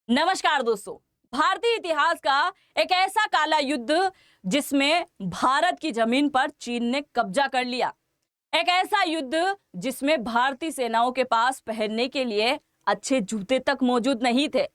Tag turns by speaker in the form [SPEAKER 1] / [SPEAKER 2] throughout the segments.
[SPEAKER 1] नमस्कार दोस्तों। भारतीय इतिहास का एक ऐसा काला युद्ध जिसमें भारत की जमीन पर चीन ने कब्जा कर लिया। एक ऐसा युद्ध जिसमें भारतीय सेनाओं के पास पहनने के लिए अच्छे जूते तक मौजूद नहीं थे।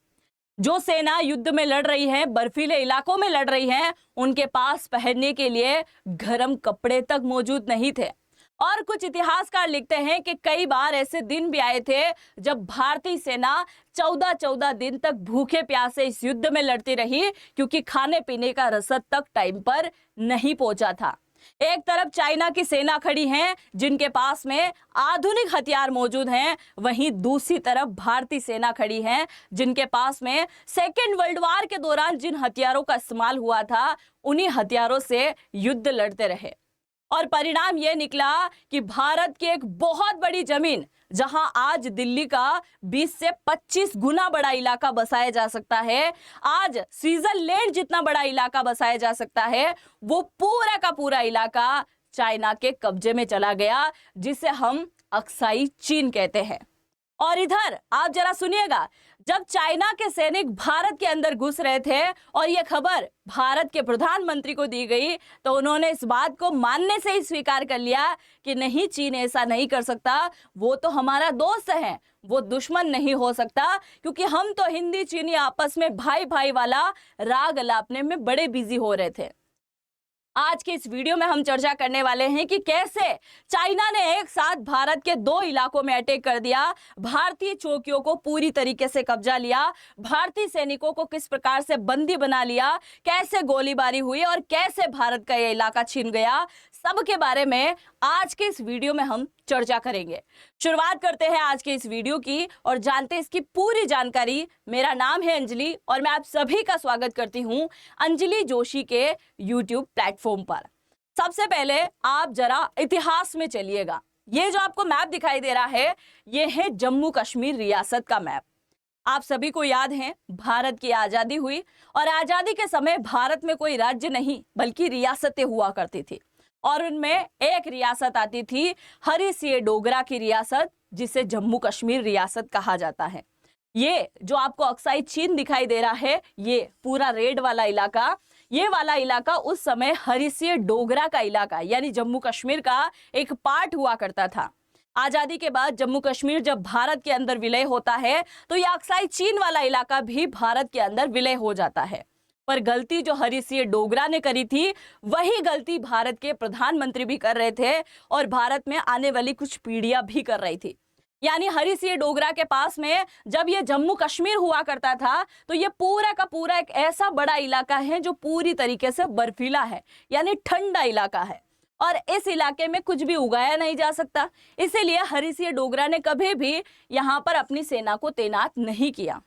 [SPEAKER 1] जो सेना युद्ध में लड़ रही है, बर्फीले इलाकों में लड़ रही है, उनके पास पहनने के लिए गर्म कपड़े तक मौजूद नहीं थे। और कुछ इतिहासकार लिखते हैं कि कई बार ऐसे दिन भी आए थे जब भारतीय सेना 14-14 दिन तक भूखे प्यासे इस युद्ध में लड़ती रही, क्योंकि खाने पीने का रसद तक टाइम पर नहीं पहुंचा था। एक तरफ चाइना की सेना खड़ी है जिनके पास में आधुनिक हथियार मौजूद हैं, वहीं दूसरी तरफ भारतीय सेना खड़ी है जिनके पास में सेकेंड वर्ल्ड वॉर के दौरान जिन हथियारों का इस्तेमाल हुआ था, उन्हीं हथियारों से युद्ध लड़ते रहे। और परिणाम यह निकला कि भारत की एक बहुत बड़ी जमीन, जहां आज दिल्ली का 20 से 25 गुना बड़ा इलाका बसाया जा सकता है, आज स्विट्जरलैंड जितना बड़ा इलाका बसाया जा सकता है, वो पूरा का पूरा इलाका चाइना के कब्जे में चला गया, जिसे हम अक्साई चीन कहते हैं। और इधर आप जरा सुनिएगा, जब चाइना के सैनिक भारत के अंदर घुस रहे थे और यह खबर भारत के प्रधानमंत्री को दी गई, तो उन्होंने इस बात को मानने से ही स्वीकार कर लिया कि नहीं, चीन ऐसा नहीं कर सकता, वो तो हमारा दोस्त है, वो दुश्मन नहीं हो सकता, क्योंकि हम तो हिंदी चीनी आपस में भाई भाई वाला राग अलापने में बड़े बिजी हो रहे थे। आज के इस वीडियो में हम चर्चा करने वाले हैं कि कैसे चाइना ने एक साथ भारत के 2 इलाकों में अटैक कर दिया, भारतीय चौकियों को पूरी तरीके से कब्जा लिया, भारतीय सैनिकों को किस प्रकार से बंदी बना लिया, कैसे गोलीबारी हुई और कैसे भारत का यह इलाका छिन गया, सब के बारे में आज के इस वीडियो में हम चर्चा करेंगे। शुरुआत करते हैं आज के इस वीडियो की और जानते हैं इसकी पूरी जानकारी। मेरा नाम है अंजलि और मैं आप सभी का स्वागत करती हूं अंजलि जोशी के YouTube प्लेटफॉर्म पर। सबसे पहले आप जरा इतिहास में चलिएगा। ये जो आपको मैप दिखाई दे रहा है, ये है जम्मू कश्मीर रियासत का मैप। आप सभी को याद है, भारत की आजादी हुई और आजादी के समय भारत में कोई राज्य नहीं बल्कि रियासतें हुआ करती थी, और उनमें एक रियासत आती थी हरी सिंह डोगरा की रियासत, जिसे जम्मू कश्मीर रियासत कहा जाता है। ये जो आपको अक्साई चीन दिखाई दे रहा है, ये पूरा रेड वाला इलाका, ये वाला इलाका उस समय हरी सिंह डोगरा का इलाका यानी जम्मू कश्मीर का एक पार्ट हुआ करता था। आजादी के बाद जम्मू कश्मीर जब भारत के अंदर विलय होता है, तो यह अक्साई चीन वाला इलाका भी भारत के अंदर विलय हो जाता है। पर गलती जो हरी सिंह डोगरा ने करी थी, वही गलती भारत के प्रधानमंत्री भी कर रहे थे और भारत में आने वाली कुछ पीढ़ियां भी कर रही थी। यानी हरी सिंह डोगरा के पास में जब ये जम्मू कश्मीर हुआ करता था, तो ये पूरा का पूरा एक ऐसा बड़ा इलाका है जो पूरी तरीके से बर्फीला है, यानी ठंडा इलाका है, और इस इलाके में कुछ भी उगाया नहीं जा सकता। इसीलिए हरी सिंह डोगरा ने कभी भी यहाँ पर अपनी सेना को तैनात नहीं किया।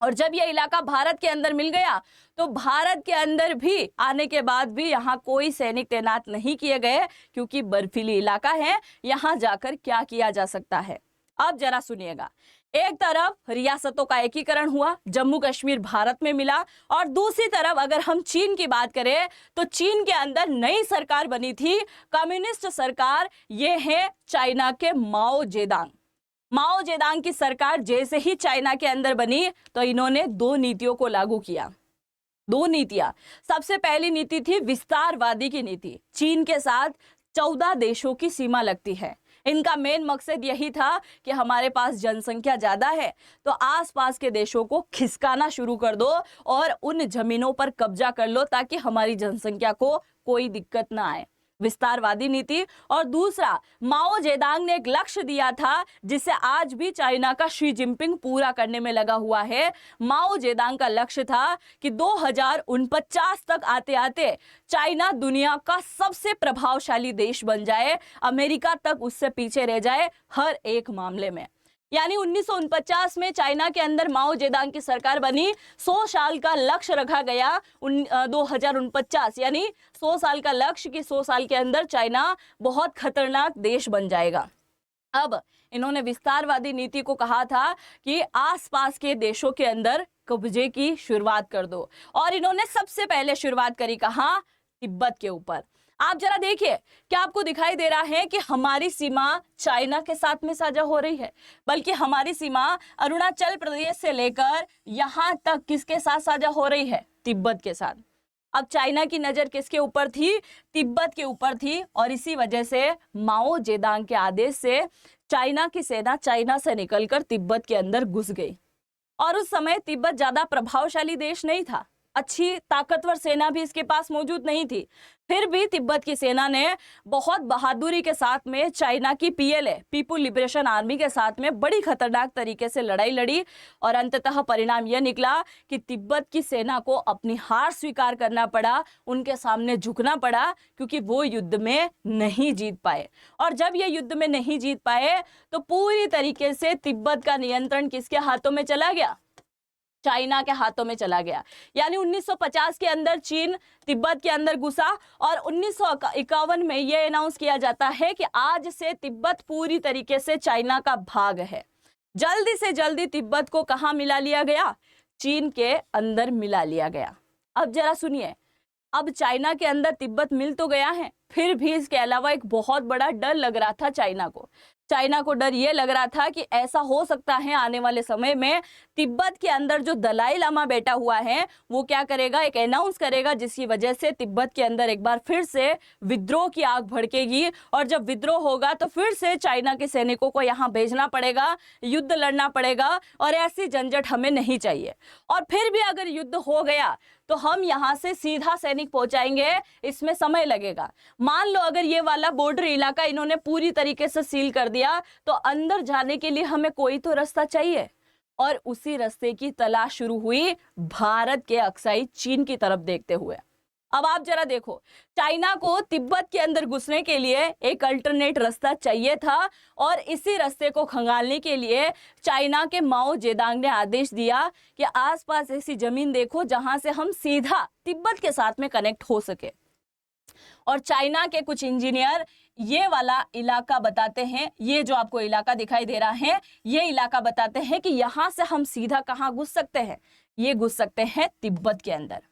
[SPEAKER 1] और जब यह इलाका भारत के अंदर मिल गया, तो भारत के अंदर भी आने के बाद भी यहाँ कोई सैनिक तैनात नहीं किए गए, क्योंकि बर्फीली इलाका है, यहाँ जाकर क्या किया जा सकता है। अब जरा सुनिएगा, एक तरफ रियासतों का एकीकरण हुआ, जम्मू कश्मीर भारत में मिला, और दूसरी तरफ अगर हम चीन की बात करें तो चीन के अंदर नई सरकार बनी थी, कम्युनिस्ट सरकार। ये है चाइना के माओ जेदांग। माओ जेदांग की सरकार जैसे ही चाइना के अंदर बनी, तो इन्होंने 2 नीतियों को लागू किया। 2 नीतियां। सबसे पहली नीति थी विस्तारवादी की नीति। चीन के साथ 14 देशों की सीमा लगती है। इनका मेन मकसद यही था कि हमारे पास जनसंख्या ज्यादा है, तो आसपास के देशों को खिसकाना शुरू कर दो और उन जमीनों पर कब्जा कर लो, ताकि हमारी जनसंख्या को कोई दिक्कत ना आए। विस्तारवादी नीति। और दूसरा, माओ जेदांग ने एक लक्ष्य दिया था जिसे आज भी चाइना का शी जिनपिंग पूरा करने में लगा हुआ है। माओ जेदांग का लक्ष्य था कि 2049 तक आते आते चाइना दुनिया का सबसे प्रभावशाली देश बन जाए, अमेरिका तक उससे पीछे रह जाए हर एक मामले में। यानी 1949 में चाइना के अंदर माओ जेदांग की सरकार बनी। 100 साल का लक्ष्य रखा गया 2049, यानी 100 साल का लक्ष्य कि 100 साल के अंदर चाइना बहुत खतरनाक देश बन जाएगा। अब इन्होंने विस्तारवादी नीति को कहा था कि आसपास के देशों के अंदर कब्जे की शुरुआत कर दो, और इन्होंने सबसे पहले शुरुआत करी कहाँ? तिब्बत के ऊपर। आप जरा देखिए, क्या आपको दिखाई दे रहा है कि हमारी सीमा चाइना के साथ में साझा हो रही है, बल्कि हमारी सीमा अरुणाचल प्रदेश से लेकर यहां तक किसके साथ साझा हो रही है? तिब्बत के साथ। अब चाइना की नजर किसके ऊपर थी? तिब्बत के ऊपर थी, और इसी वजह से माओ जेदांग के आदेश से चाइना की सेना चाइना से निकलकर तिब्बत के अंदर घुस गई। और उस समय तिब्बत ज्यादा प्रभावशाली देश नहीं था, अच्छी ताकतवर सेना भी इसके पास मौजूद नहीं थी। फिर भी तिब्बत की सेना ने बहुत बहादुरी के साथ में चाइना की पीएलए, पीपुल लिबरेशन आर्मी के साथ में बड़ी खतरनाक तरीके से लड़ाई लड़ी, और अंततः परिणाम यह निकला कि तिब्बत की सेना को अपनी हार स्वीकार करना पड़ा, उनके सामने झुकना पड़ा, क्योंकि वो युद्ध में नहीं जीत पाए। और जब ये युद्ध में नहीं जीत पाए तो पूरी तरीके से तिब्बत का नियंत्रण किसके हाथों में चला गया? चाइना के हाथों में चला गया। यानी 1950 के अंदर चीन तिब्बत के अंदर घुसा, और 1951 में यह अनाउंस किया जाता है कि आज से तिब्बत पूरी तरीके से चाइना का भाग है। जल्दी से जल्दी तिब्बत को कहां मिला लिया गया? चीन के अंदर मिला लिया गया। अब जरा सुनिए, अब चाइना के अंदर तिब्बत मिल तो गया है, फिर भी इसके अलावा एक बहुत बड़ा डर लग रहा था चाइना को। चाइना को डर ये लग रहा था कि ऐसा हो सकता है आने वाले समय में तिब्बत के अंदर जो दलाई लामा बैठा हुआ है वो क्या करेगा? एक अनाउंस करेगा, जिसकी वजह से तिब्बत के अंदर एक बार फिर से विद्रोह की आग भड़केगी, और जब विद्रोह होगा तो फिर से चाइना के सैनिकों को यहाँ भेजना पड़ेगा, युद्ध लड़ना पड़ेगा, और ऐसी झंझट हमें नहीं चाहिए। और फिर भी अगर युद्ध हो गया तो हम यहाँ से सीधा सैनिक पहुंचाएंगे, इसमें समय लगेगा। मान लो अगर ये वाला बॉर्डर इलाका इन्होंने पूरी तरीके से सील कर दिया, तो अंदर जाने के लिए हमें कोई तो रास्ता चाहिए, और उसी रास्ते की तलाश शुरू हुई भारत के अक्साई चीन की तरफ देखते हुए। अब आप जरा देखो, चाइना को तिब्बत के अंदर घुसने के लिए एक अल्टरनेट रास्ता चाहिए था, और इसी रास्ते को खंगालने के लिए चाइना के माओ जेदांग ने आदेश दिया कि आसपास ऐसी जमीन देखो जहां से हम सीधा तिब्बत के साथ में कनेक्ट हो सके। और चाइना के कुछ इंजीनियर ये वाला इलाका बताते हैं, ये जो आपको इलाका दिखाई दे रहा है, ये इलाका बताते हैं कि यहां से हम सीधा कहां घुस सकते हैं? ये घुस सकते हैं तिब्बत के अंदर।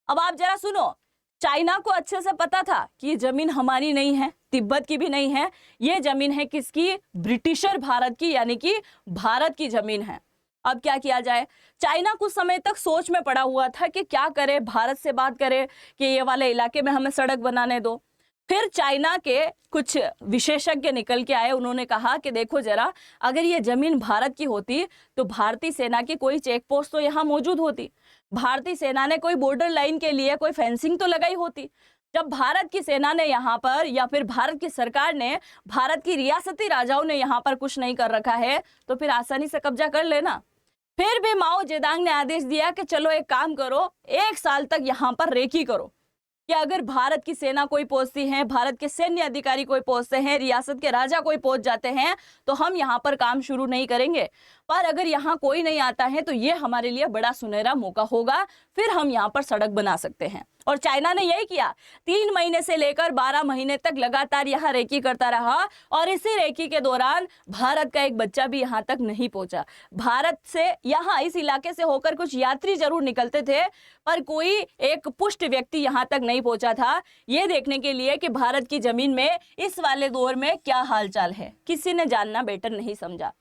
[SPEAKER 1] अब आप जरा सुनो, चाइना को अच्छे से पता था कि ये जमीन हमारी नहीं है, तिब्बत की भी नहीं है, ये जमीन है किसकी? ब्रिटिशर भारत की, यानी कि भारत की जमीन है। अब क्या किया जाए? चाइना कुछ समय तक सोच में पड़ा हुआ था कि क्या करे, भारत से बात करे कि ये वाले इलाके में हमें सड़क बनाने दो। फिर चाइना के कुछ विशेषज्ञ निकल के आए, उन्होंने कहा कि देखो जरा, अगर ये जमीन भारत की होती तो भारतीय सेना की कोई चेक पोस्ट तो यहाँ मौजूद होती, भारतीय सेना ने कोई बॉर्डर लाइन के लिए कोई फेंसिंग तो लगाई होती। जब भारत की सेना ने यहाँ पर, या फिर भारत की सरकार ने, भारत की रियासती राजाओं ने यहाँ पर कुछ नहीं कर रखा है, तो फिर आसानी से कब्जा कर लेना। फिर भी माओ जेदांग ने आदेश दिया कि चलो एक काम करो, 1 साल तक यहाँ पर रेकी करो कि अगर भारत की सेना कोई पहुंचती है, भारत के सैन्य अधिकारी कोई पहुंचते हैं, रियासत के राजा कोई पहुंच जाते हैं, तो हम यहाँ पर काम शुरू नहीं करेंगे। पर अगर यहाँ कोई नहीं आता है तो ये हमारे लिए बड़ा सुनहरा मौका होगा, फिर हम यहाँ पर सड़क बना सकते हैं। और चाइना ने यही किया, 3 महीने से लेकर 12 महीने तक लगातार यहाँ रेकी करता रहा, और इसी रेकी के दौरान भारत का एक बच्चा भी यहाँ तक नहीं पहुंचा। भारत से यहाँ इस इलाके से होकर कुछ यात्री जरूर निकलते थे, पर कोई एक पुष्ट व्यक्ति यहाँ तक नहीं पहुंचा था, ये देखने के लिए कि भारत की जमीन में इस वाले दौर में क्या हालचाल है। किसी ने जानना बेटर नहीं समझा,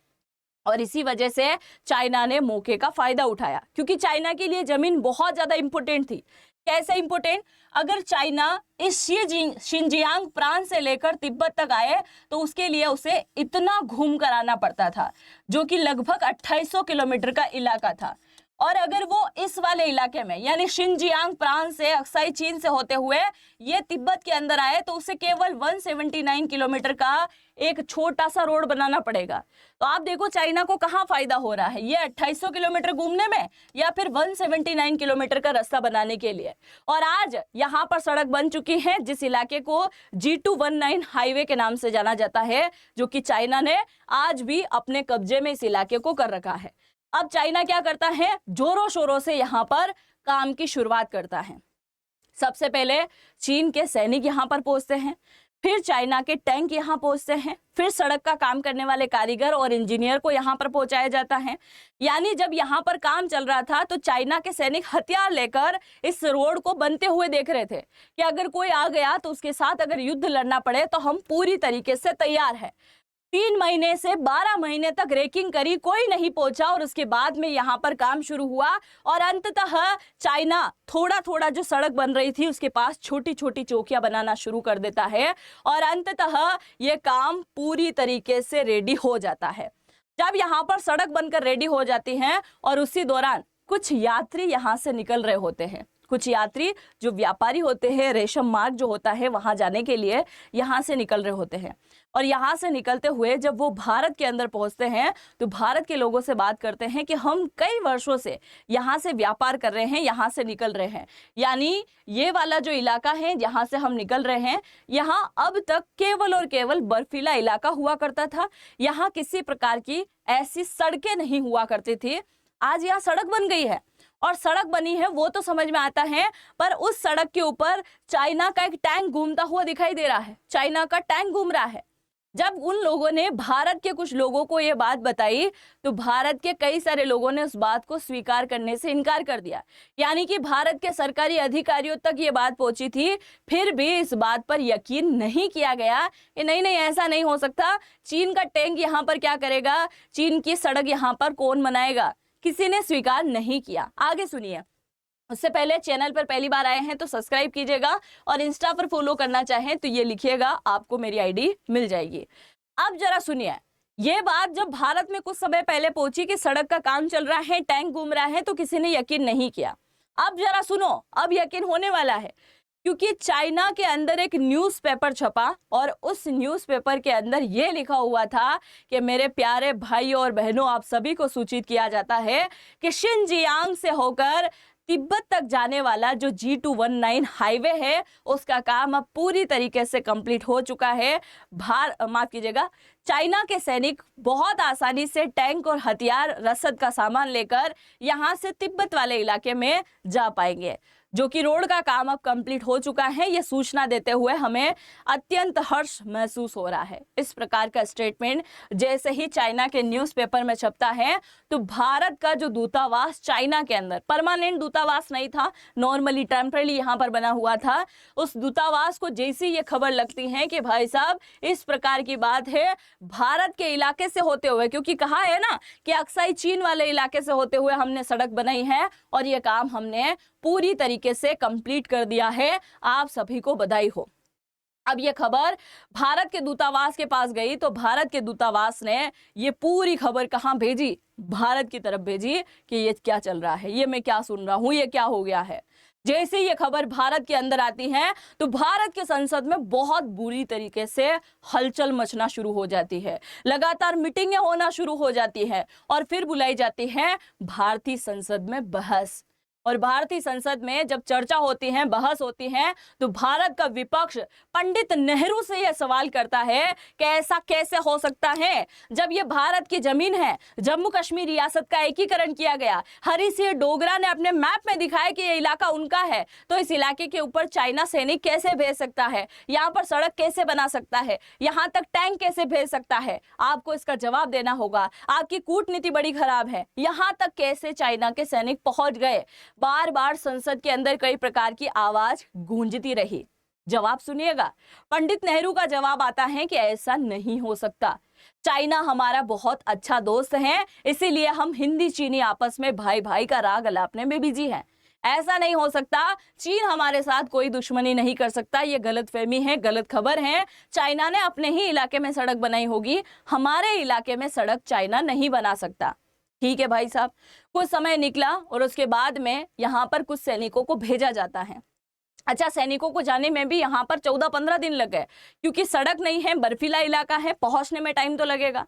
[SPEAKER 1] और इसी वजह से चाइना ने मौके का फायदा उठाया, क्योंकि चाइना के लिए जमीन बहुत ज्यादा इंपॉर्टेंट थी। कैसे इंपॉर्टेंट? अगर चाइना इस शिनजियांग प्रांत से लेकर तिब्बत तक आए तो उसके लिए उसे इतना घूम कर आना पड़ता था, जो कि लगभग 2800 किलोमीटर का इलाका था। और अगर वो इस वाले इलाके में, यानी शिनजियांग प्रांत से, अक्साई चीन से होते हुए ये तिब्बत के अंदर आए, तो उसे केवल 179 किलोमीटर का एक छोटा सा रोड बनाना पड़ेगा। तो आप देखो चाइना को कहाँ फायदा हो रहा है, ये 2800 किलोमीटर घूमने में, या फिर 179 किलोमीटर का रास्ता बनाने के लिए। और आज यहाँ पर सड़क बन चुकी है, जिस इलाके को G219 हाईवे के नाम से जाना जाता है, जो कि चाइना ने आज भी अपने कब्जे में इस इलाके को कर रखा है। अब चाइना क्या करता है? जोरों शोरों से यहाँ पर काम की शुरुआत करता है। सबसे पहले चीन के सैनिक यहाँ पर पहुंचते हैं, फिर चाइना के टैंक यहाँ पहुंचते हैं, फिर सड़क का काम करने वाले कारीगर और इंजीनियर को यहाँ पर पहुंचाया जाता है। यानी जब यहाँ पर काम चल रहा था तो चाइना के सैनिक हथियार लेकर इस रोड को बनते हुए देख रहे थे कि अगर कोई आ गया तो उसके साथ अगर युद्ध लड़ना पड़े तो हम पूरी तरीके से तैयार हैं। 3 महीने से 12 महीने तक रेकिंग करी, कोई नहीं पहुंचा और उसके बाद में यहाँ पर काम शुरू हुआ और अंततः चाइना थोड़ा थोड़ा जो सड़क बन रही थी उसके पास छोटी छोटी चौकियां बनाना शुरू कर देता है और अंततः ये काम पूरी तरीके से रेडी हो जाता है। जब यहाँ पर सड़क बनकर रेडी हो जाती है और उसी दौरान कुछ यात्री यहाँ से निकल रहे होते हैं, कुछ यात्री जो व्यापारी होते हैं, रेशम मार्ग जो होता है वहां जाने के लिए यहाँ से निकल रहे होते हैं और यहाँ से निकलते हुए जब वो भारत के अंदर पहुंचते हैं तो भारत के लोगों से बात करते हैं कि हम कई वर्षों से यहाँ से व्यापार कर रहे हैं, यहाँ से निकल रहे हैं। यानी ये वाला जो इलाका है जहाँ से हम निकल रहे हैं, यहाँ अब तक केवल और केवल बर्फीला इलाका हुआ करता था। यहाँ किसी प्रकार की ऐसी सड़कें नहीं हुआ करती थी। आज यहाँ सड़क बन गई है और सड़क बनी है वो तो समझ में आता है, पर उस सड़क के ऊपर चाइना का एक टैंक घूमता हुआ दिखाई दे रहा है, चाइना का टैंक घूम रहा है। जब उन लोगों ने भारत के कुछ लोगों को ये बात बताई तो भारत के कई सारे लोगों ने उस बात को स्वीकार करने से इनकार कर दिया। यानी कि भारत के सरकारी अधिकारियों तक ये बात पहुंची थी, फिर भी इस बात पर यकीन नहीं किया गया कि नहीं नहीं ऐसा नहीं हो सकता, चीन का टैंक यहाँ पर क्या करेगा, चीन की सड़क यहाँ पर कौन बनाएगा, किसी ने स्वीकार नहीं किया। आगे सुनिए। उससे पहले चैनल पर पहली बार आए हैं तो सब्सक्राइब कीजिएगा और इंस्टा पर फॉलो करना चाहें तो ये लिखिएगा, आपको मेरी आईडी मिल जाएगी। अब जरा सुनिए, ये बात जब भारत में कुछ समय पहले पहुंची कि सड़क का काम चल रहा है, टैंक घूम रहा है, तो किसी ने यकीन नहीं किया। अब जरा सुनो, अब यकीन होने वाला है, क्योंकि चाइना के अंदर एक न्यूज़पेपर छपा और उस न्यूज़पेपर के अंदर ये लिखा हुआ था कि मेरे प्यारे भाइयों और बहनों, आप सभी को सूचित किया जाता है कि शिनजियांग से होकर तिब्बत तक जाने वाला जो G219 हाईवे है उसका काम अब पूरी तरीके से कंप्लीट हो चुका है। माफ कीजिएगा, चाइना के सैनिक बहुत आसानी से टैंक और हथियार, रसद का सामान लेकर यहां से तिब्बत वाले इलाके में जा पाएंगे, जो कि रोड का काम अब कंप्लीट हो चुका है। ये सूचना देते हुए हमें अत्यंत हर्ष महसूस हो रहा है। इस प्रकार का स्टेटमेंट जैसे ही चाइना के न्यूज़पेपर में छपता है तो भारत का जो दूतावास चाइना के अंदर, परमानेंट दूतावास नहीं था, नॉर्मली टेम्परेरी यहाँ पर बना हुआ था, उस दूतावास को जैसी ये खबर लगती है कि भाई साहब इस प्रकार की बात है, भारत के इलाके से होते हुए, क्योंकि कहा है ना कि अक्साई चीन वाले इलाके से होते हुए हमने सड़क बनाई है और ये काम हमने पूरी तरीके से कंप्लीट कर दिया है, आप सभी को बधाई हो। अब ये खबर भारत के दूतावास के पास गई तो भारत के दूतावास ने ये पूरी खबर कहाँ भेजी, भारत की तरफ भेजी कि ये क्या चल रहा है, ये मैं क्या सुन रहा हूँ, ये क्या हो गया है। जैसे ये खबर भारत के अंदर आती है तो भारत के संसद में बहुत बुरी तरीके से हलचल मचना शुरू हो जाती है, लगातार मीटिंगें होना शुरू हो जाती है और फिर बुलाई जाती है भारतीय संसद में बहस। और भारतीय संसद में जब चर्चा होती है, बहस होती है, तो भारत का विपक्ष पंडित नेहरू से यह सवाल करता है कि ऐसा कैसे हो सकता है जब ये भारत की जमीन है, जम्मू कश्मीर रियासत का एकीकरण किया गया, हरी सिंह डोगरा ने अपने मैप में दिखाया कि ये इलाका उनका है, तो इस इलाके के ऊपर चाइना सैनिक कैसे भेज सकता है, यहाँ पर सड़क कैसे बना सकता है, यहाँ तक टैंक कैसे भेज सकता है। आपको इसका जवाब देना होगा, आपकी कूटनीति बड़ी खराब है, यहाँ तक कैसे चाइना के सैनिक पहुंच गए। बार बार संसद के अंदर कई प्रकार की आवाज गूंजती रही। जवाब सुनिएगा, पंडित नेहरू का जवाब आता है कि ऐसा नहीं हो सकता, चाइना हमारा बहुत अच्छा दोस्त है, इसीलिए हम हिंदी चीनी आपस में भाई भाई का राग अलापने में बिजी हैं। ऐसा नहीं हो सकता, चीन हमारे साथ कोई दुश्मनी नहीं कर सकता, ये गलतफहमी है, गलत खबर है। चाइना ने अपने ही इलाके में सड़क बनाई होगी, हमारे इलाके में सड़क चाइना नहीं बना सकता। ठीक है भाई साहब, कुछ समय निकला और उसके बाद में यहाँ पर कुछ सैनिकों को भेजा जाता है। अच्छा, सैनिकों को जाने में भी यहाँ पर 14-15 दिन लग गए, क्योंकि सड़क नहीं है, बर्फीला इलाका है, पहुंचने में टाइम तो लगेगा।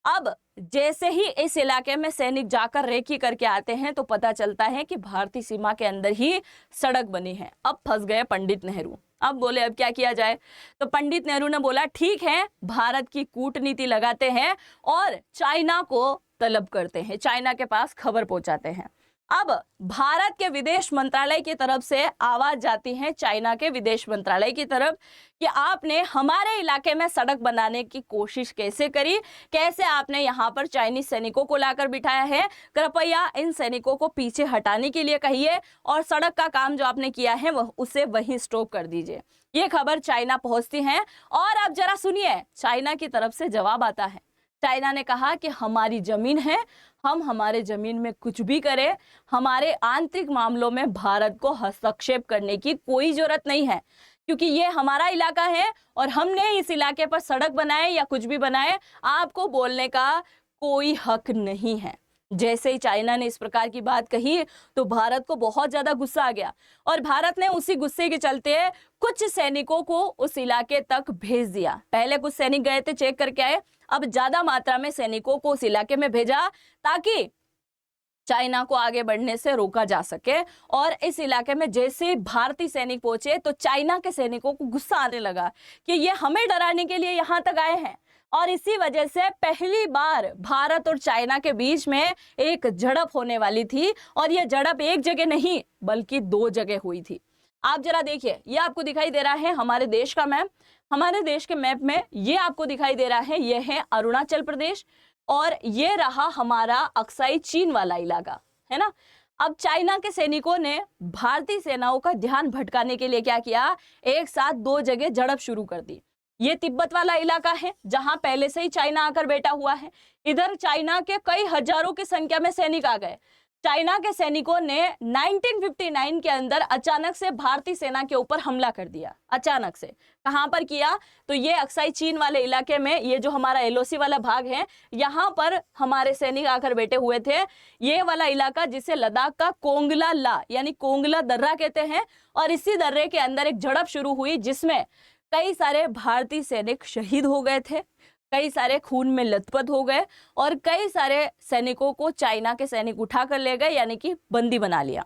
[SPEAKER 1] अब जैसे ही इस इलाके में सैनिक जाकर रेकी करके आते हैं तो पता चलता है कि भारतीय सीमा के अंदर ही सड़क बनी है। अब फंस गए पंडित नेहरू। अब बोले अब क्या किया जाए, तो पंडित नेहरू ने बोला ठीक है, भारत की कूटनीति लगाते हैं और चाइना को तलब करते हैं, चाइना के पास खबर पहुंचाते हैं। अब भारत के विदेश मंत्रालय की तरफ से आवाज जाती है चाइना के विदेश मंत्रालय की तरफ कि आपने हमारे इलाके में सड़क बनाने की कोशिश कैसे करी, कैसे आपने यहाँ पर चाइनीज सैनिकों को लाकर बिठाया है, कृपया इन सैनिकों को पीछे हटाने के लिए कहिए और सड़क का काम जो आपने किया है वह उसे वहीं स्टॉप कर दीजिए। ये खबर चाइना पहुंचती है और अब जरा सुनिए चाइना की तरफ से जवाब आता है। चाइना ने कहा कि हमारी जमीन है, हम हमारे जमीन में कुछ भी करें, हमारे आंतरिक मामलों में भारत को हस्तक्षेप करने की कोई जरूरत नहीं है, क्योंकि ये हमारा इलाका है और हमने इस इलाके पर सड़क बनाए या कुछ भी बनाए, आपको बोलने का कोई हक नहीं है। जैसे ही चाइना ने इस प्रकार की बात कही तो भारत को बहुत ज्यादा गुस्सा आ गया और भारत ने उसी गुस्से के चलते कुछ सैनिकों को उस इलाके तक भेज दिया। पहले कुछ सैनिक गए थे, चेक करके आए, अब ज्यादा मात्रा में सैनिकों को उस इलाके में भेजा ताकि चाइना को आगे बढ़ने से रोका जा सके। और इस इलाके में जैसे भारतीय सैनिक पहुंचे तो चाइना के सैनिकों को गुस्सा आने लगा कि ये हमें डराने के लिए यहाँ तक आए हैं, और इसी वजह से पहली बार भारत और चाइना के बीच में एक झड़प होने वाली थी। और यह झड़प एक जगह नहीं बल्कि 2 जगह हुई थी। आप जरा देखिए, ये आपको दिखाई दे रहा है हमारे देश का मैप। हमारे देश के मैप में ये आपको दिखाई दे रहा है, ये है अरुणाचल प्रदेश और ये रहा हमारा अक्साई चीन वाला इलाका, है ना। अब चाइना के सैनिकों ने भारतीय सेनाओं का ध्यान भटकाने के लिए क्या किया, एक साथ 2 जगह झड़प शुरू कर दी। ये तिब्बत वाला इलाका है जहां पहले से ही चाइना आकर बैठा हुआ है। इधर चाइना के कई हजारों की संख्या में सैनिक आ गए। चाइना के सैनिकों ने 1959 के अंदर अचानक से भारतीय सेना के ऊपर हमला कर दिया। अचानक से कहां पर किया, तो ये अक्साई चीन वाले इलाके में, ये जो हमारा एलओसी वाला भाग है, यहां पर हमारे सैनिक आकर बैठे हुए थे। ये वाला इलाका जिसे लद्दाख का कोंगला ला यानी कोंगला दर्रा कहते हैं, और इसी दर्रे के अंदर एक झड़प शुरू हुई जिसमें कई सारे भारतीय सैनिक शहीद हो गए थे, कई सारे खून में लथपथ हो गए और कई सारे सैनिकों को चाइना के सैनिक उठा कर ले गए, यानी कि बंदी बना लिया।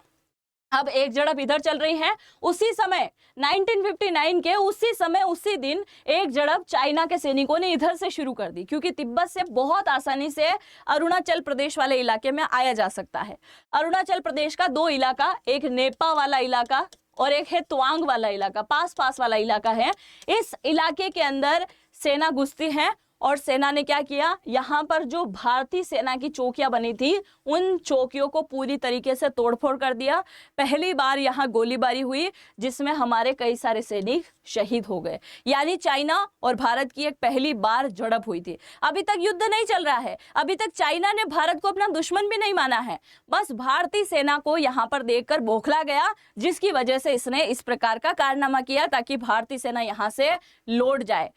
[SPEAKER 1] अब एक झड़प इधर चल रही है, उसी समय 1959 के उसी समय उसी दिन एक झड़प चाइना के सैनिकों ने इधर से शुरू कर दी, क्योंकि तिब्बत से बहुत आसानी से अरुणाचल प्रदेश वाले इलाके में आया जा सकता है। अरुणाचल प्रदेश का 2 इलाका, एक नेपा वाला इलाका और एक है तवांग वाला इलाका, पास वाला इलाका है। इस इलाके के अंदर सेना घुसती है और सेना ने क्या किया, यहाँ पर जो भारतीय सेना की चौकियां बनी थी उन चौकियों को पूरी तरीके से तोड़फोड़ कर दिया। पहली बार यहाँ गोलीबारी हुई जिसमें हमारे कई सारे सैनिक शहीद हो गए, यानी चाइना और भारत की एक पहली बार झड़प हुई थी। अभी तक युद्ध नहीं चल रहा है, अभी तक चाइना ने भारत को अपना दुश्मन भी नहीं माना है, बस भारतीय सेना को यहाँ पर देखकर बौखला गया, जिसकी वजह से इसने इस प्रकार का कारनामा किया ताकि भारतीय सेना यहाँ से लौट जाए।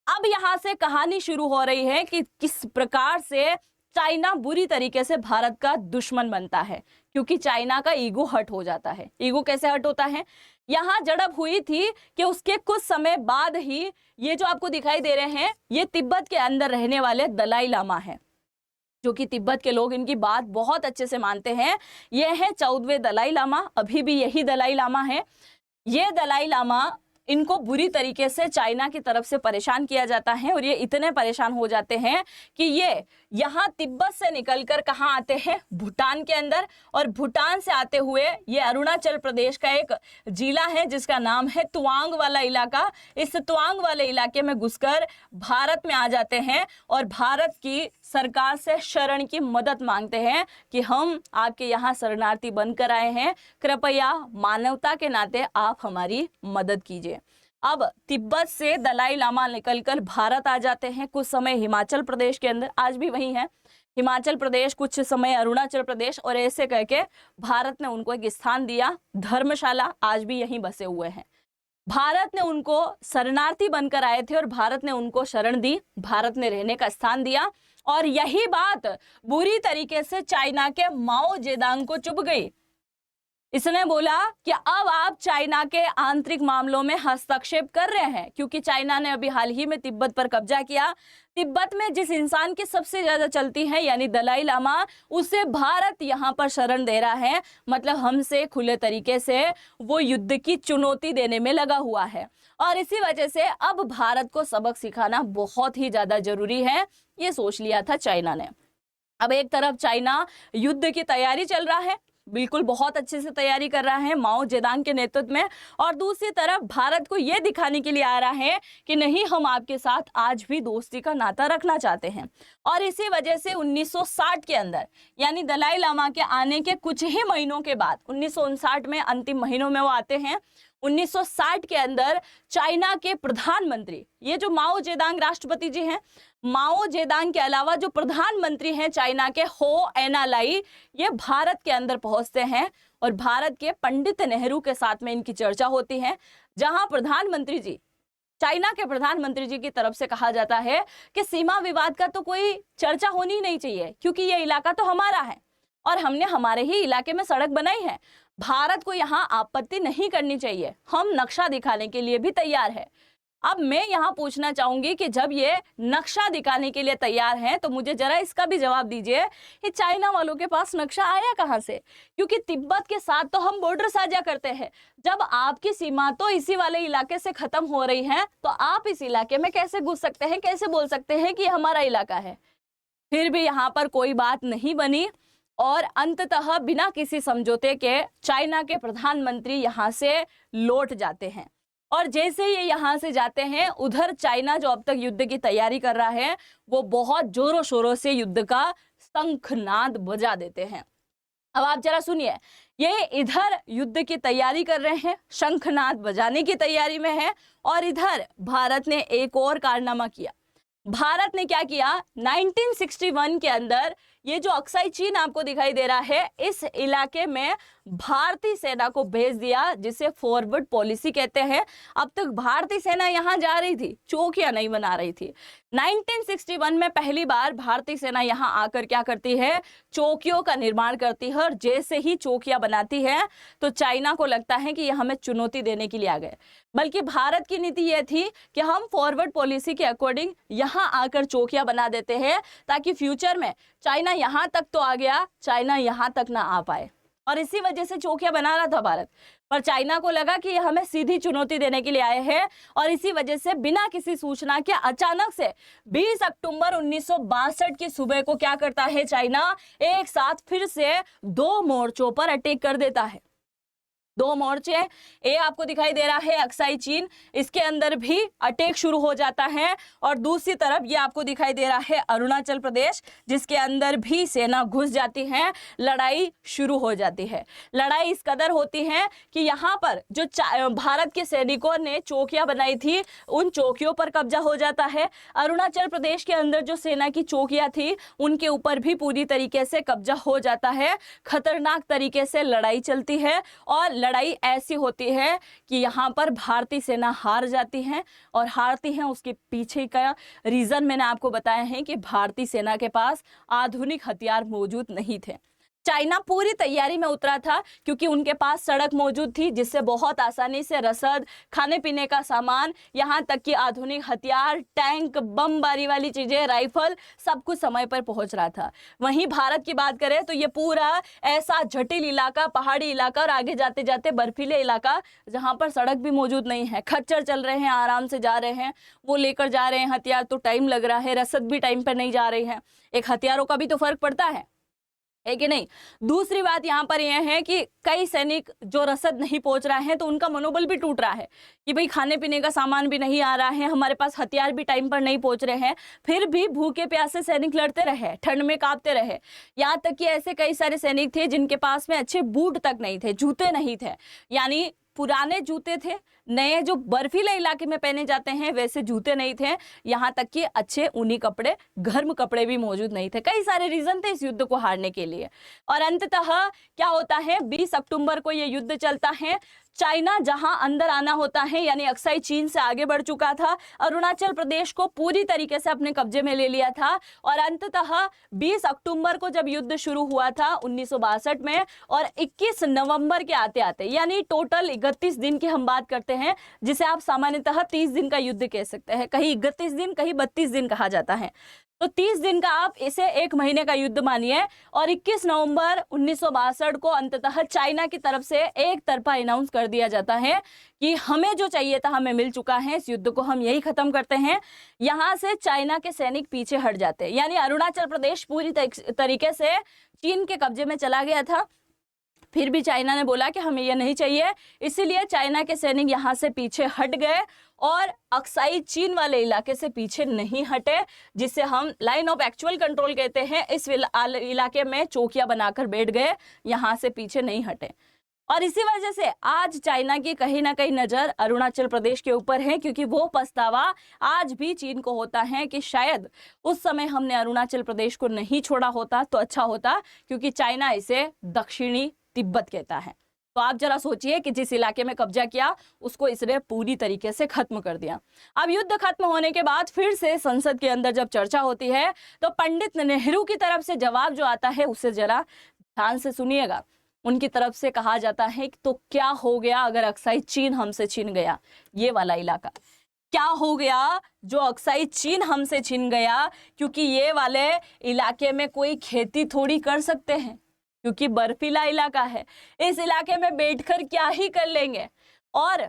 [SPEAKER 1] अब यहाँ से कहानी शुरू हो रही है कि किस प्रकार से चाइना बुरी तरीके से भारत का दुश्मन बनता है, क्योंकि चाइना का ईगो हर्ट हो जाता है। ईगो कैसे हर्ट होता है, यहाँ झड़प हुई थी कि उसके कुछ समय बाद ही ये जो आपको दिखाई दे रहे हैं ये तिब्बत के अंदर रहने वाले दलाई लामा है, जो कि तिब्बत के लोग इनकी बात बहुत अच्छे से मानते हैं। ये है 14वें दलाई लामा, अभी भी यही दलाई लामा है। ये दलाई लामा, इनको बुरी तरीके से चाइना की तरफ से परेशान किया जाता है और ये इतने परेशान हो जाते हैं कि ये यहाँ तिब्बत से निकलकर कहाँ आते हैं, भूटान के अंदर, और भूटान से आते हुए ये अरुणाचल प्रदेश का एक जिला है जिसका नाम है तवांग वाला इलाका। इस तवांग वाले इलाके में घुसकर भारत में आ जाते हैं और भारत की सरकार से शरण की मदद मांगते हैं कि हम आपके यहाँ शरणार्थी बनकर आए हैं, कृपया मानवता के नाते आप हमारी मदद कीजिए। अब तिब्बत से दलाई लामा निकलकर भारत आ जाते हैं, कुछ समय हिमाचल प्रदेश के अंदर, आज भी वही है, हिमाचल प्रदेश, कुछ समय अरुणाचल प्रदेश, और ऐसे करके भारत ने उनको एक स्थान दिया, धर्मशाला, आज भी यहीं बसे हुए हैं। भारत ने उनको शरणार्थी बनकर आए थे और भारत ने उनको शरण दी, भारत ने रहने का स्थान दिया। और यही बात बुरी तरीके से चाइना के माओ जेदांग को चुभ गई। इसने बोला कि अब आप चाइना के आंतरिक मामलों में हस्तक्षेप कर रहे हैं, क्योंकि चाइना ने अभी हाल ही में तिब्बत पर कब्जा किया। तिब्बत में जिस इंसान की सबसे ज्यादा चलती है यानी दलाई लामा, उसे भारत यहाँ पर शरण दे रहा है, मतलब हमसे खुले तरीके से वो युद्ध की चुनौती देने में लगा हुआ है। और इसी वजह से अब भारत को सबक सिखाना बहुत ही ज्यादा जरूरी है, ये सोच लिया था चाइना ने। अब एक तरफ चाइना युद्ध की तैयारी चल रहा है, बिल्कुल बहुत अच्छे से तैयारी कर रहा है माओ जेदांग के नेतृत्व में, और दूसरी तरफ भारत को यह दिखाने के लिए आ रहा है कि नहीं, हम आपके साथ आज भी दोस्ती का नाता रखना चाहते हैं। और इसी वजह से 1960 के अंदर, यानी दलाई लामा के आने के कुछ ही महीनों के बाद, 1959 में अंतिम महीनों में वो आते हैं, 1960 के अंदर चाइना के प्रधानमंत्री, ये जो माओ जेदांग राष्ट्रपति जी हैं, माओ जेदांग के अलावा जो प्रधानमंत्री हैं चाइना के, हो एनालाई, ये भारत के अंदर पहुंचते हैं और भारत के पंडित नेहरू के साथ में इनकी चर्चा होती है, जहां प्रधानमंत्री जी, चाइना के प्रधानमंत्री जी की तरफ से कहा जाता है कि सीमा विवाद का तो कोई चर्चा होनी नहीं चाहिए, क्योंकि ये इलाका तो हमारा है और हमने हमारे ही इलाके में सड़क बनाई है, भारत को यहाँ आपत्ति नहीं करनी चाहिए, हम नक्शा दिखाने के लिए भी तैयार है। अब मैं यहाँ पूछना चाहूंगी कि जब ये नक्शा दिखाने के लिए तैयार हैं, तो मुझे जरा इसका भी जवाब दीजिए कि चाइना वालों के पास नक्शा आया कहाँ से? क्योंकि तिब्बत के साथ तो हम बॉर्डर साझा करते हैं, जब आपकी सीमा तो इसी वाले इलाके से खत्म हो रही है, तो आप इस इलाके में कैसे घुस सकते हैं, कैसे बोल सकते हैं कि हमारा इलाका है? फिर भी यहाँ पर कोई बात नहीं बनी और अंततः बिना किसी समझौते के चाइना के प्रधानमंत्री यहाँ से लौट जाते हैं। और जैसे ये यहाँ से जाते हैं, उधर चाइना जो अब तक युद्ध की तैयारी कर रहा है, वो बहुत जोरों शोरों से युद्ध का शंखनाद बजा देते हैं। अब आप जरा सुनिए, ये इधर युद्ध की तैयारी कर रहे हैं, शंखनाद बजाने की तैयारी में है, और इधर भारत ने एक और कारनामा किया। भारत ने क्या किया, 1961 के अंदर ये जो अक्साई चीन आपको दिखाई दे रहा है, इस इलाके में भारतीय सेना को भेज दिया, जिसे फॉरवर्ड पॉलिसी कहते हैं। अब तक भारतीय सेना यहाँ जा रही थी, चौकियां नहीं बना रही थी। 1961 में पहली बार भारतीय सेना यहाँ आकर क्या करती है, चौकियों का निर्माण करती है, और जैसे ही चौकियां बनाती है तो चाइना को लगता है कि ये हमें चुनौती देने के लिए आ गए। बल्कि भारत की नीति यह थी कि हम फॉरवर्ड पॉलिसी के अकॉर्डिंग यहाँ आकर चौकियां बना देते हैं, ताकि फ्यूचर में चाइना यहाँ तक तो आ गया, चाइना यहाँ तक ना आ पाए। और इसी वजह से चौकियां बना रहा था भारत, पर चाइना को लगा कि हमें सीधी चुनौती देने के लिए आए हैं, और इसी वजह से बिना किसी सूचना के अचानक से 20 अक्टूबर 1962 की सुबह को क्या करता है, चाइना एक साथ फिर से 2 मोर्चों पर अटैक कर देता है। 2 मोर्चे, ये आपको दिखाई दे रहा है अक्साई चीन, इसके अंदर भी अटैक शुरू हो जाता है, और दूसरी तरफ ये आपको दिखाई दे रहा है अरुणाचल प्रदेश, जिसके अंदर भी सेना घुस जाती है, लड़ाई शुरू हो जाती है। लड़ाई इस कदर होती है कि यहाँ पर जो भारत के सैनिकों ने चौकियां बनाई थी, उन चौकियों पर कब्जा हो जाता है। अरुणाचल प्रदेश के अंदर जो सेना की चौकियां थी, उनके ऊपर भी पूरी तरीके से कब्जा हो जाता है। खतरनाक तरीके से लड़ाई चलती है, और लड़ाई ऐसी होती है कि यहाँ पर भारतीय सेना हार जाती है, और हारती है उसके पीछे का रीजन मैंने आपको बताया है कि भारतीय सेना के पास आधुनिक हथियार मौजूद नहीं थे। चाइना पूरी तैयारी में उतरा था, क्योंकि उनके पास सड़क मौजूद थी, जिससे बहुत आसानी से रसद, खाने पीने का सामान, यहाँ तक कि आधुनिक हथियार, टैंक, बमबारी वाली चीजें, राइफल, सब कुछ समय पर पहुंच रहा था। वहीं भारत की बात करें तो ये पूरा ऐसा जटिल इलाका, पहाड़ी इलाका, और आगे जाते जाते बर्फीले इलाका, जहाँ पर सड़क भी मौजूद नहीं है, खच्चर चल रहे हैं, आराम से जा रहे हैं, वो लेकर जा रहे हैं हथियार, तो टाइम लग रहा है, रसद भी टाइम पर नहीं जा रही है। एक हथियारों का भी तो फर्क पड़ता है कि नहीं। दूसरी बात यहाँ पर यह है कि कई सैनिक जो रसद नहीं पहुंच रहा है, तो उनका मनोबल भी टूट रहा है कि भाई खाने पीने का सामान भी नहीं आ रहा है, हमारे पास हथियार भी टाइम पर नहीं पहुंच रहे हैं, फिर भी भूखे प्यासे सैनिक लड़ते रहे, ठंड में कांपते रहे। यहाँ तक कि ऐसे कई सारे सैनिक थे जिनके पास में अच्छे बूट तक नहीं थे, जूते नहीं थे, यानी पुराने जूते थे, नए जो बर्फीले इलाके में पहने जाते हैं वैसे जूते नहीं थे, यहाँ तक कि अच्छे ऊनी कपड़े, गर्म कपड़े भी मौजूद नहीं थे। कई सारे रीजन थे इस युद्ध को हारने के लिए। और अंततः क्या होता है, 20 अक्टूबर को ये युद्ध चलता है। चाइना जहां अंदर आना होता है, यानी अक्साई चीन से आगे बढ़ चुका था, अरुणाचल प्रदेश को पूरी तरीके से अपने कब्जे में ले लिया था। और अंततः 20 अक्टूबर को जब युद्ध शुरू हुआ था 1962 में, और 21 नवंबर के आते आते, यानी टोटल 31 दिन की हम बात करते हैं, जिसे आप सामान्यतः 30 दिन का युद्ध कह सकते हैं, कहीं 31 दिन, कहीं 32 दिन कहा जाता है, तो 30 दिन का आप इसे 1 महीने का युद्ध मानिए। और 21 नवंबर 1962 को अंततः चाइना की तरफ से एक तरफा अनाउंस कर दिया जाता है कि हमें जो चाहिए था हमें मिल चुका है, इस युद्ध को हम यही खत्म करते हैं। यहाँ से चाइना के सैनिक पीछे हट जाते हैं, यानी अरुणाचल प्रदेश पूरी तरीके से चीन के कब्जे में चला गया था। फिर भी चाइना ने बोला कि हमें यह नहीं चाहिए, इसीलिए चाइना के सैनिक यहाँ से पीछे हट गए और अक्साई चीन वाले इलाके से पीछे नहीं हटे, जिसे हम लाइन ऑफ एक्चुअल कंट्रोल कहते हैं। इस इलाके में चौकियां बनाकर बैठ गए, यहाँ से पीछे नहीं हटे। और इसी वजह से आज चाइना की कहीं ना कहीं नजर अरुणाचल प्रदेश के ऊपर है, क्योंकि वो पछतावा आज भी चीन को होता है कि शायद उस समय हमने अरुणाचल प्रदेश को नहीं छोड़ा होता तो अच्छा होता, क्योंकि चाइना इसे दक्षिणी तिब्बत कहता है। तो आप जरा सोचिए कि जिस इलाके में कब्जा किया उसको इसने पूरी तरीके से खत्म कर दिया। अब युद्ध खत्म होने के बाद फिर से संसद के अंदर जब चर्चा होती है तो पंडित नेहरू की तरफ से जवाब जो आता है उसे जरा ध्यान से सुनिएगा। उनकी तरफ से कहा जाता है कि तो क्या हो गया अगर अक्साई चीन हमसे छीन गया, ये वाला इलाका क्या हो गया जो अक्साई चीन हमसे छीन गया, क्योंकि ये वाले इलाके में कोई खेती थोड़ी कर सकते हैं, क्योंकि बर्फीला इलाका है। इस इलाके में बैठकर क्या ही कर लेंगे, और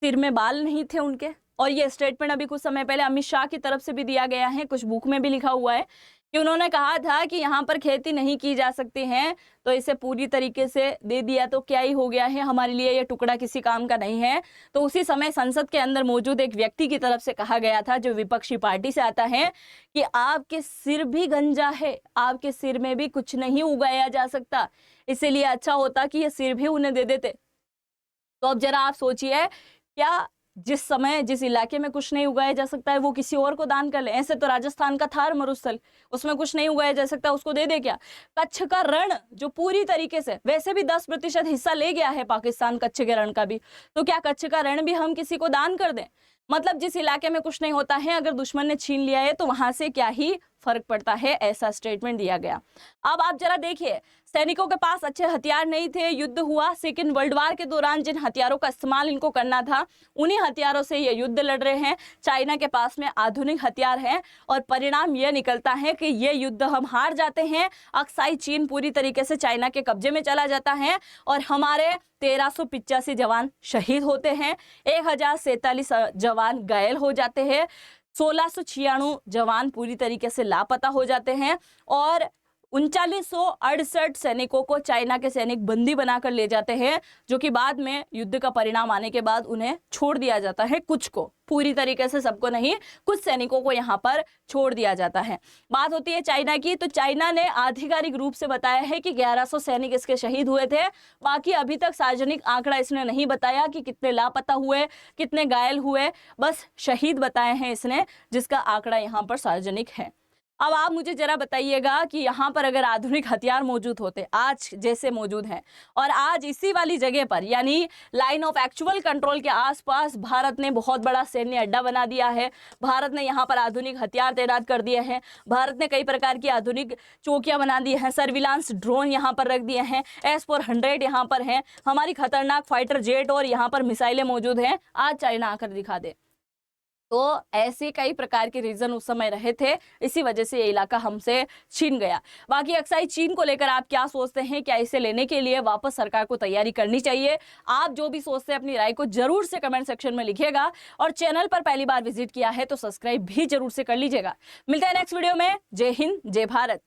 [SPEAKER 1] सिर में बाल नहीं थे उनके। और ये स्टेटमेंट अभी कुछ समय पहले अमित शाह की तरफ से भी दिया गया है, कुछ बुक में भी लिखा हुआ है कि उन्होंने कहा था कि यहाँ पर खेती नहीं की जा सकती है, तो इसे पूरी तरीके से दे दिया तो क्या ही हो गया है, हमारे लिए ये टुकड़ा किसी काम का नहीं है। तो उसी समय संसद के अंदर मौजूद एक व्यक्ति की तरफ से कहा गया था, जो विपक्षी पार्टी से आता है, कि आपके सिर भी गंजा है, आपके सिर में भी कुछ नहीं उगाया जा सकता, इसीलिए अच्छा होता कि ये सिर भी उन्हें दे देते। तो अब जरा आप सोचिए, क्या जिस समय जिस इलाके में कुछ नहीं उगाया जा सकता है वो किसी और को दान कर ले? ऐसे तो राजस्थान का थार मरुस्थल, उसमें कुछ नहीं उगाया जा सकता, उसको दे दे क्या? कच्छ का रण जो पूरी तरीके से वैसे भी 10% हिस्सा ले गया है पाकिस्तान कच्छ के रण का भी, तो क्या कच्छ का रण भी हम किसी को दान कर दें? मतलब जिस इलाके में कुछ नहीं होता है, अगर दुश्मन ने छीन लिया है तो वहां से क्या ही फर्क पड़ता है, ऐसा स्टेटमेंट दिया गया। अब आप जरा देखिए, सैनिकों के पास अच्छे हथियार नहीं थे, युद्ध हुआ सेकेंड वर्ल्ड वॉर के दौरान जिन हथियारों का इस्तेमाल इनको करना था उन्हीं हथियारों से ये युद्ध लड़ रहे हैं। चाइना के पास में आधुनिक हथियार हैं और परिणाम यह निकलता है कि ये युद्ध हम हार जाते हैं, अक्साई चीन पूरी तरीके से चाइना के कब्जे में चला जाता है और हमारे 1385 जवान शहीद होते हैं, 1047 जवान घायल हो जाते हैं, 1696 जवान पूरी तरीके से लापता हो जाते हैं और 3968 सैनिकों को चाइना के सैनिक बंदी बनाकर ले जाते हैं, जो कि बाद में युद्ध का परिणाम आने के बाद उन्हें छोड़ दिया जाता है, कुछ को, पूरी तरीके से सबको नहीं, कुछ सैनिकों को यहाँ पर छोड़ दिया जाता है। बात होती है चाइना की, तो चाइना ने आधिकारिक रूप से बताया है कि 1100 सैनिक इसके शहीद हुए थे। बाकी अभी तक सार्वजनिक आंकड़ा इसने नहीं बताया कि कितने लापता हुए, कितने घायल हुए, बस शहीद बताए हैं इसने, जिसका आंकड़ा यहाँ पर सार्वजनिक है। अब आप मुझे जरा बताइएगा कि यहाँ पर अगर आधुनिक हथियार मौजूद होते आज जैसे मौजूद हैं, और आज इसी वाली जगह पर यानी लाइन ऑफ एक्चुअल कंट्रोल के आसपास भारत ने बहुत बड़ा सैन्य अड्डा बना दिया है, भारत ने यहाँ पर आधुनिक हथियार तैनात कर दिए हैं, भारत ने कई प्रकार की आधुनिक चौकियां बना दी हैं, सर्विलांस ड्रोन यहाँ पर रख दिए हैं, S-400 यहाँ पर हैं, हमारी खतरनाक फाइटर जेट और यहाँ पर मिसाइलें मौजूद हैं, आज चाइना आकर दिखा दे। तो ऐसे कई प्रकार के रीजन उस समय रहे थे, इसी वजह से ये इलाका हमसे छीन गया। बाकी अक्साई चीन को लेकर आप क्या सोचते हैं? क्या इसे लेने के लिए वापस सरकार को तैयारी करनी चाहिए? आप जो भी सोचते हैं अपनी राय को जरूर से कमेंट सेक्शन में लिखिएगा, और चैनल पर पहली बार विजिट किया है तो सब्सक्राइब भी जरूर से कर लीजिएगा। मिलते हैं नेक्स्ट वीडियो में। जय हिंद, जय भारत।